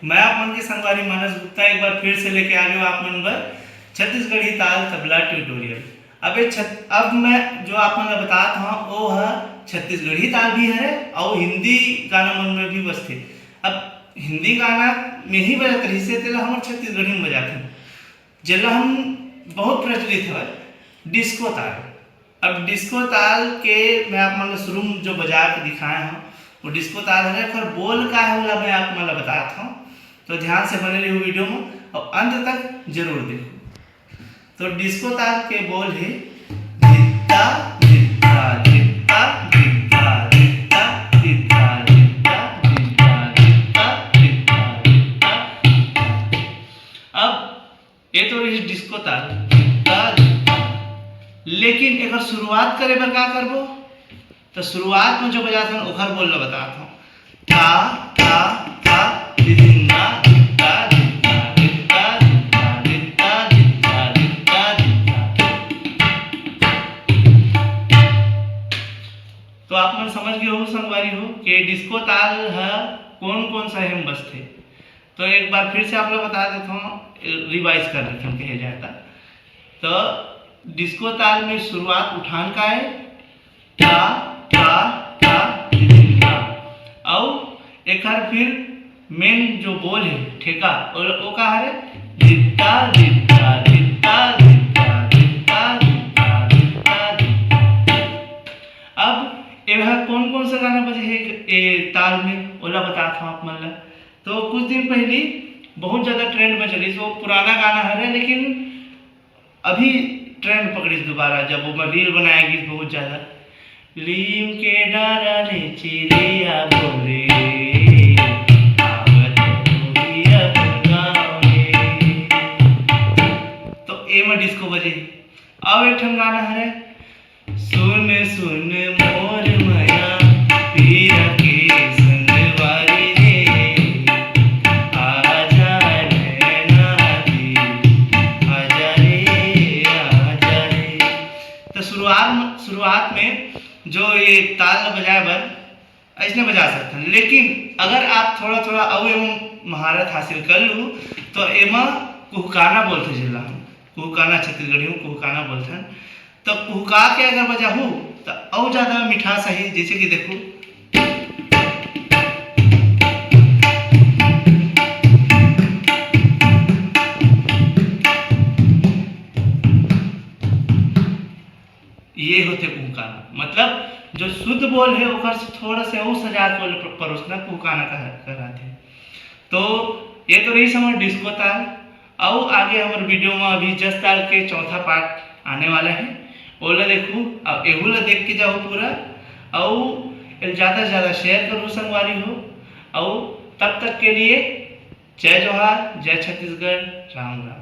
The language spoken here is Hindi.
मैं आप मन के संगवारी मानस गुप्ता एक बार फिर से लेके आ गया आप मन बर छत्तीसगढ़ी ताल तबला ट्यूटोरियल। अब मैं जो आप मन ला बतात हूँ वो है छत्तीसगढ़ी ताल भी है और हिंदी गाना मन में भी बजते। अब हिंदी गाना में ही बजत रही से तेला हम छत्तीसगढ़ी में बजाते हैं जेला हम बहुत प्रचलित है डिस्को ताल। अब डिस्को ताल के मैं आप मन शुरू में जो बजा के दिखाए हैं वो डिस्को ताल है। फिर बोल का है वाला मैं आप मन बताता हूँ, तो ध्यान से बने रहिए वीडियो में और अंत तक जरूर देखो। तो डिस्को ताल के बोल है धित्ता धित्ता धित्ता धित्ता धित्ता धित्ता धित्ता धित्ता धित्ता धित्ता। अब ये तो रही डिस्को ताल धित्ता धित्ता, लेकिन एक शुरुआत करे बर का करबो तो शुरुआत में जो बजाते हैं ओखर बोल ला बताता हूँ। ता ता ता दिदिन्ना दित्ता दित्ता दित्ता दित्ता दित्ता दित्ता दित्ता दित्ता। तो आप मन समझ गए हो संगवारी हो कि डिस्को ताल है कौन कौन सा हम बजते। तो एक बार फिर से आप लोग बता देता हूँ, रिवाइज कर देते हैं कहे जाता। तो डिस्को ताल में शुरुआत उठान का है ता ता ता दिदिन्ना, और एक बार फिर मेन जो बोल है ठेका और वो का है दित्ता दित्ता दित्ता दित्ता दित्ता दित्ता दित्ता दित्ता। अब यह कौन कौन सा गाना बजे है ये ताल में ओला बताता हूँ आप मन ला। तो कुछ दिन पहले बहुत ज़्यादा ट्रेंड में चली, वो पुराना गाना है लेकिन अभी ट्रेंड पकड़ी दोबारा जब वो रील बनाएगी बहुत ज़्यादा। लीम के डारा ने चिड़िया बोले आवत होइया गाँव में। तो ए में डिस्को बजे। अब एक ठन गाना है सुन सुन मोर मया पीरा के संगवारी रे आजा नैना दी आजा रे आजा रे। तो शुरुआत में जो ये ताल बजाए बर ऐसे बजा सकते हैं, लेकिन अगर आप थोड़ा थोड़ा और एवं महारत हासिल कर लूँ तो एमा कुहकाना बोलते जिला हम कुहकाना छत्तीसगढ़ी में कुहकाना बोलते हैं। तो कुहका के अगर बजा हूँ तो और ज़्यादा मिठास है। जैसे कि देखो ये होते कुहकाना, मतलब जो शुद्ध बोल है ओकर से थोड़ा से और सजा के परोसना कुहकाना कहलाते हैं। तो ये तो रही समझ डिस्को ताल। और आगे हमारे वीडियो में अभी जस ताल के चौथा पार्ट आने वाला है, ओला देखो अब एहू ला देख के जाओ पूरा और ज़्यादा से ज़्यादा शेयर करो संगवारी हो। और तब तक के लिए जय जोहार, जय छत्तीसगढ़, राम राम।